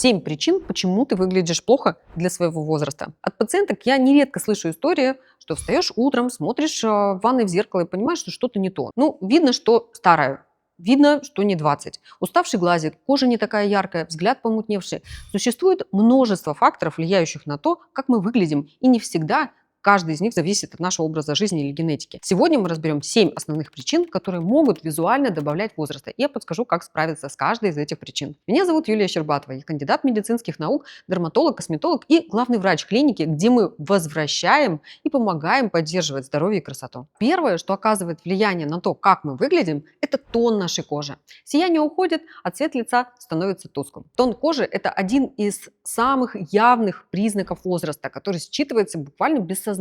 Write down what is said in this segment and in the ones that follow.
7 причин, почему ты выглядишь плохо для своего возраста. От пациенток я нередко слышу истории, что встаешь утром, смотришь в ванной в зеркало и понимаешь, что что-то не то. Ну, видно, что старая. Видно, что не 20. Уставший глазик, кожа не такая яркая, взгляд помутневший. Существует множество факторов, влияющих на то, как мы выглядим, и не всегда каждый из них зависит от нашего образа жизни или генетики. Сегодня мы разберем 7 основных причин, которые могут визуально добавлять возраста. И я подскажу, как справиться с каждой из этих причин. Меня зовут Юлия Щербатова. Я кандидат медицинских наук, дерматолог, косметолог и главный врач клиники, где мы возвращаем и помогаем поддерживать здоровье и красоту. Первое, что оказывает влияние на то, как мы выглядим, это тон нашей кожи. Сияние уходит, а цвет лица становится тусклым. Тон кожи – это один из самых явных признаков возраста, который считывается буквально бессознательно.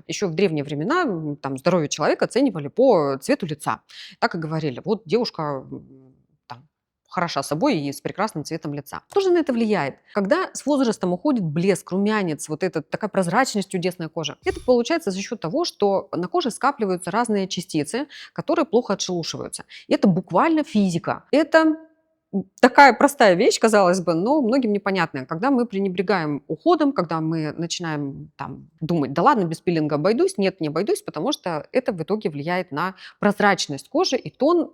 Еще в древние времена здоровье человека оценивали по цвету лица. Так и говорили, вот девушка хороша собой и с прекрасным цветом лица. Что же на это влияет? Когда с возрастом уходит блеск, румянец, вот эта такая прозрачность чудесной кожи, это получается за счет того, что на коже скапливаются разные частицы, которые плохо отшелушиваются. И это буквально физика. Это такая простая вещь, казалось бы, но многим непонятная. Когда мы пренебрегаем уходом, когда мы начинаем думать, да ладно, без пилинга обойдусь, нет, не обойдусь, потому что это в итоге влияет на прозрачность кожи, и тон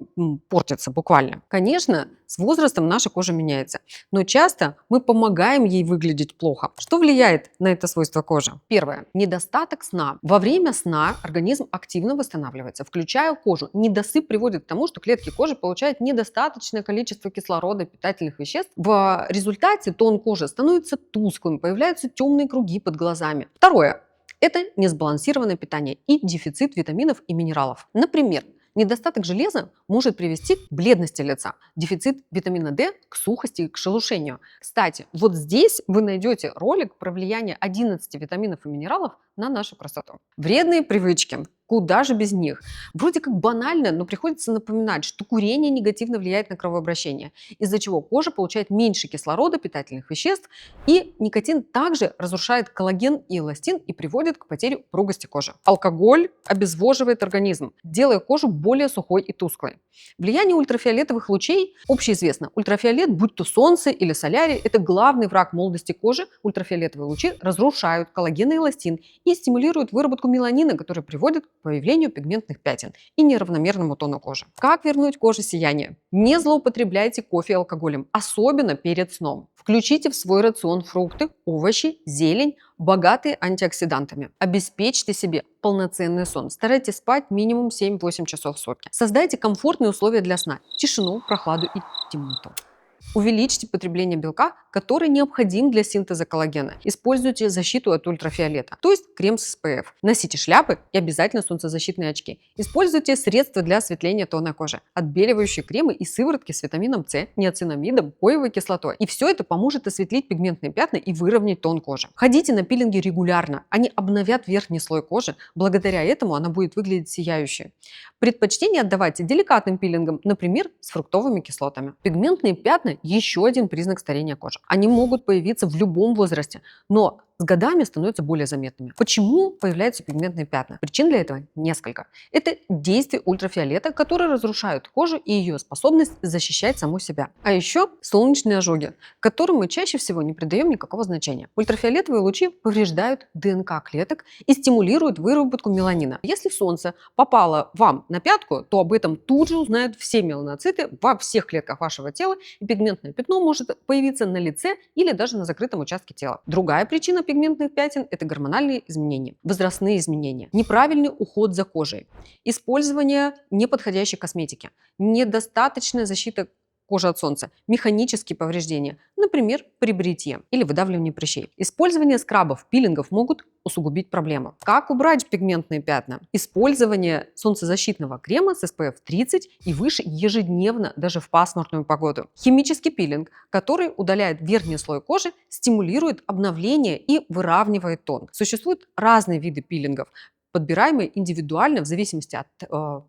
портится буквально. Конечно, с возрастом наша кожа меняется, но часто мы помогаем ей выглядеть плохо. Что влияет на это свойство кожи? Первое. Недостаток сна. Во время сна организм активно восстанавливается, включая кожу. Недосып приводит к тому, что клетки кожи получают недостаточное количество кислорода, питательных веществ. В результате тон кожи становится тусклым, появляются темные круги под глазами. Второе. Это несбалансированное питание и дефицит витаминов и минералов. Например, недостаток железа может привести к бледности лица, дефицит витамина D к сухости и к шелушению. Кстати, вот здесь вы найдете ролик про влияние 11 витаминов и минералов на нашу красоту. Вредные привычки. Куда же без них? Вроде как банально, но приходится напоминать, что курение негативно влияет на кровообращение, из-за чего кожа получает меньше кислорода, питательных веществ, и никотин также разрушает коллаген и эластин и приводит к потере упругости кожи. Алкоголь обезвоживает организм, делая кожу более сухой и тусклой. Влияние ультрафиолетовых лучей общеизвестно. Ультрафиолет, будь то солнце или солярий, это главный враг молодости кожи. Ультрафиолетовые лучи разрушают коллаген и эластин и стимулируют выработку меланина, который приводит к появлению пигментных пятен и неравномерному тону кожи. Как вернуть коже сияние? Не злоупотребляйте кофе и алкоголем, особенно перед сном. Включите в свой рацион фрукты, овощи, зелень, богатые антиоксидантами. Обеспечьте себе полноценный сон. Старайтесь спать минимум 7-8 часов в сутки. Создайте комфортные условия для сна, тишину, прохладу и темноту. Увеличьте потребление белка, который необходим для синтеза коллагена. Используйте защиту от ультрафиолета, то есть крем с SPF. Носите шляпы и обязательно солнцезащитные очки. Используйте средства для осветления тона кожи, отбеливающие кремы и сыворотки с витамином С, неоцинамидом, коевой кислотой. И все это поможет осветлить пигментные пятна и выровнять тон кожи. Ходите на пилинги регулярно. Они обновят верхний слой кожи. Благодаря этому она будет выглядеть сияющей. Предпочтение отдавайте деликатным пилингам, например, с фруктовыми кислотами. Пигментные пятна – еще один признак старения кожи. Они могут появиться в любом возрасте, но с годами становятся более заметными. Почему появляются пигментные пятна? Причин для этого несколько. Это действие ультрафиолета, которые разрушают кожу и ее способность защищать саму себя. А еще солнечные ожоги, которым мы чаще всего не придаем никакого значения. Ультрафиолетовые лучи повреждают ДНК клеток и стимулируют выработку меланина. Если солнце попало вам на пятку, то об этом тут же узнают все меланоциты во всех клетках вашего тела, и пигментное пятно может появиться на лице или даже на закрытом участке тела. Другая причина пигментных пятен – это гормональные изменения, возрастные изменения, неправильный уход за кожей, использование неподходящей косметики, недостаточная защита кожи от солнца, механические повреждения, например, при бритье или выдавливании прыщей. Использование скрабов, пилингов могут усугубить проблему. Как убрать пигментные пятна? Использование солнцезащитного крема с SPF 30 и выше ежедневно, даже в пасмурную погоду. Химический пилинг, который удаляет верхний слой кожи, стимулирует обновление и выравнивает тон. Существуют разные виды пилингов, подбираемые индивидуально в зависимости от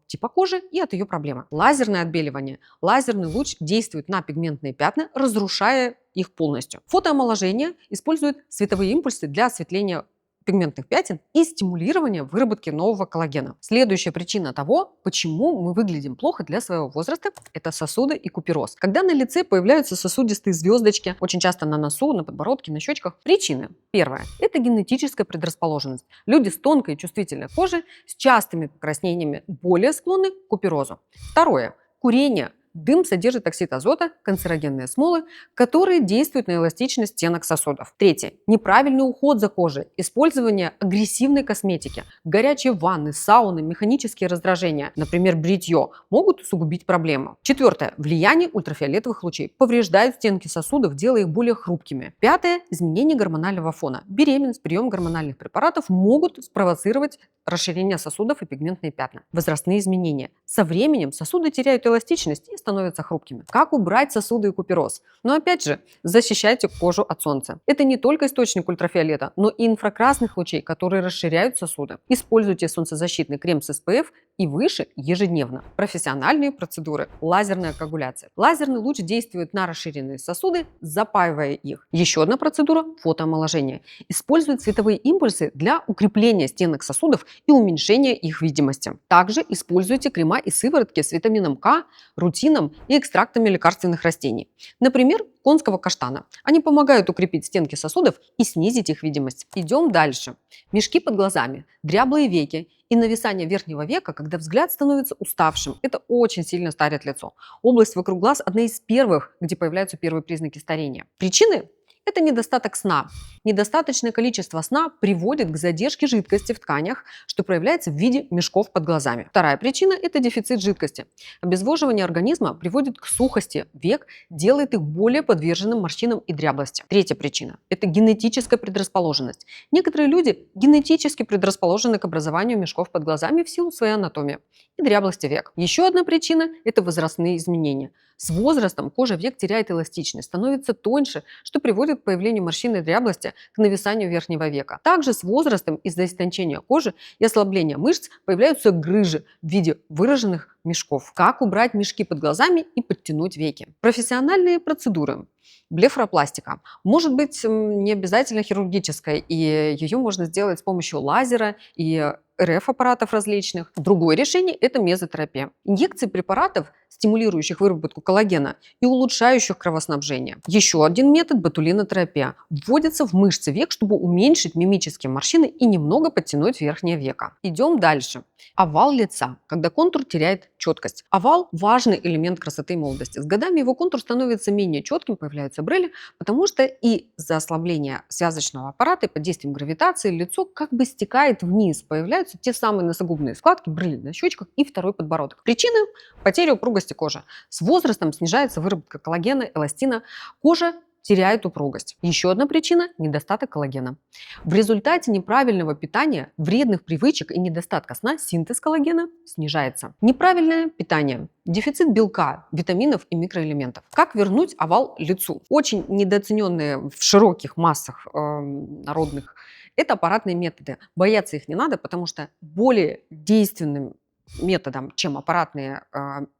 типа кожи и от ее проблемы. Лазерное отбеливание. Лазерный луч действует на пигментные пятна, разрушая их полностью. Фотоомоложение использует световые импульсы для осветления пигментных пятен и стимулирование выработки нового коллагена. Следующая причина того, почему мы выглядим плохо для своего возраста, это сосуды и купероз. Когда на лице появляются сосудистые звездочки, очень часто на носу, на подбородке, на щечках. Причины. Первое. Это генетическая предрасположенность. Люди с тонкой и чувствительной кожей, с частыми покраснениями более склонны к куперозу. Второе. Курение. Дым содержит оксид азота, канцерогенные смолы, которые действуют на эластичность стенок сосудов. Третье. Неправильный уход за кожей, использование агрессивной косметики, горячие ванны, сауны, механические раздражения, например, бритье, могут усугубить проблему. Четвертое. Влияние ультрафиолетовых лучей повреждает стенки сосудов, делая их более хрупкими. Пятое. Изменение гормонального фона. Беременность, прием гормональных препаратов могут спровоцировать расширение сосудов и пигментные пятна. Возрастные изменения. Со временем сосуды теряют эластичность и становятся хрупкими. Как убрать сосуды и купероз? Но опять же, защищайте кожу от солнца. Это не только источник ультрафиолета, но и инфракрасных лучей, которые расширяют сосуды. Используйте солнцезащитный крем с SPF и выше ежедневно. Профессиональные процедуры. Лазерная коагуляция. Лазерный луч действует на расширенные сосуды, запаивая их. Еще одна процедура – фотоомоложение. Использует световые импульсы для укрепления стенок сосудов и уменьшения их видимости. Также используйте крема и сыворотки с витамином К, рутином и экстрактами лекарственных растений. Например, конского каштана. Они помогают укрепить стенки сосудов и снизить их видимость. Идем дальше. Мешки под глазами, дряблые веки и нависание верхнего века, когда взгляд становится уставшим. Это очень сильно старит лицо. Область вокруг глаз – одна из первых, где появляются первые признаки старения. Причины? Это недостаток сна. Недостаточное количество сна приводит к задержке жидкости в тканях, что проявляется в виде мешков под глазами. Вторая причина – это дефицит жидкости. Обезвоживание организма приводит к сухости век, делает их более подверженным морщинам и дряблости. Третья причина – это генетическая предрасположенность. Некоторые люди генетически предрасположены к образованию мешков под глазами в силу своей анатомии и дряблости век. Еще одна причина – это возрастные изменения. С возрастом кожа век теряет эластичность, становится тоньше, что приводит к появлению морщин и дряблости, к нависанию верхнего века. Также с возрастом из-за истончения кожи и ослабления мышц появляются грыжи в виде выраженных мешков. Как убрать мешки под глазами и подтянуть веки? Профессиональные процедуры. Блефаропластика может быть не обязательно хирургической, и ее можно сделать с помощью лазера и РФ-аппаратов различных. Другое решение – это мезотерапия. Инъекции препаратов, стимулирующих выработку коллагена и улучшающих кровоснабжение. Еще один метод – ботулинотерапия. Вводится в мышцы век, чтобы уменьшить мимические морщины и немного подтянуть верхнее веко. Идем дальше. Овал лица, когда контур теряет четкость. Овал – важный элемент красоты и молодости. С годами его контур становится менее четким, появляются брыли, потому что из-за ослабления связочного аппарата и под действием гравитации лицо как бы стекает вниз, появляются те самые носогубные складки, брыли на щечках и второй подбородок. Причины – потеря упругости кожи. С возрастом снижается выработка коллагена, эластина, кожа теряет упругость. Еще одна причина – недостаток коллагена. В результате неправильного питания, вредных привычек и недостатка сна синтез коллагена снижается. Неправильное питание. Дефицит белка, витаминов и микроэлементов. Как вернуть овал лицу? Очень недооцененные в широких массах народных – это аппаратные методы. Бояться их не надо, потому что более действенным методом, чем аппаратные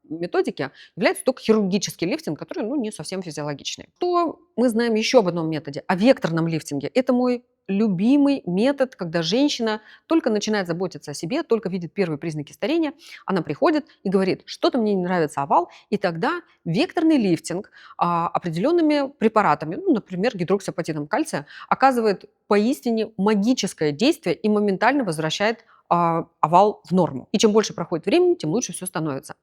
методики, является только хирургический лифтинг, который не совсем физиологичный. То мы знаем еще об одном методе, о векторном лифтинге. Это мой любимый метод, когда женщина только начинает заботиться о себе, только видит первые признаки старения, она приходит и говорит, что-то мне не нравится овал, и тогда векторный лифтинг определенными препаратами, например, гидроксиапатитом кальция, оказывает поистине магическое действие и моментально возвращает овал в норму. И чем больше проходит времени, тем лучше все становится.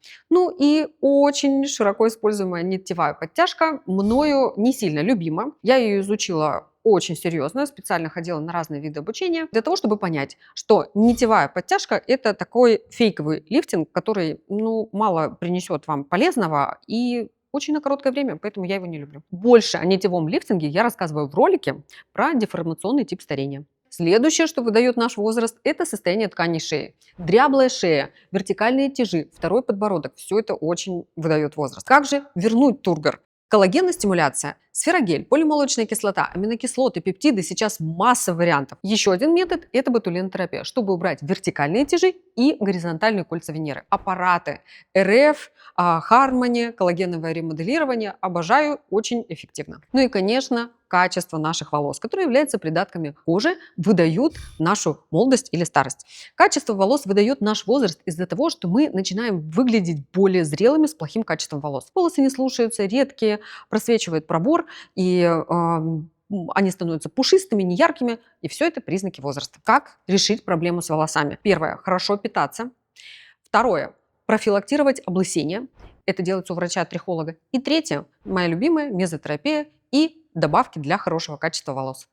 И очень широко используемая нитевая подтяжка мною не сильно любима. Я ее изучила очень серьезно, специально ходила на разные виды обучения, для того, чтобы понять, что нитевая подтяжка – это такой фейковый лифтинг, который мало принесет вам полезного и очень на короткое время, поэтому я его не люблю. Больше о нитевом лифтинге я рассказываю в ролике про деформационный тип старения. Следующее, что выдает наш возраст, это состояние тканей шеи. Дряблая шея, вертикальные тяжи, второй подбородок – все это очень выдает возраст. Как же вернуть тургор? Коллагеностимуляция, сферогель, полимолочная кислота, аминокислоты, пептиды, сейчас масса вариантов. Еще один метод – это ботулинотерапия, чтобы убрать вертикальные тяжи и горизонтальные кольца Венеры. Аппараты РФ, Хармони, коллагеновое ремоделирование – обожаю, очень эффективно. И, конечно, качество наших волос, которые являются придатками кожи, выдают нашу молодость или старость. Качество волос выдает наш возраст из-за того, что мы начинаем выглядеть более зрелыми с плохим качеством волос. Волосы не слушаются, редкие, просвечивает пробор, и они становятся пушистыми, неяркими, и все это признаки возраста. Как решить проблему с волосами? Первое – хорошо питаться. Второе – профилактировать облысение. Это делается у врача-трихолога. И третье – моя любимая – мезотерапия и добавки для хорошего качества волос.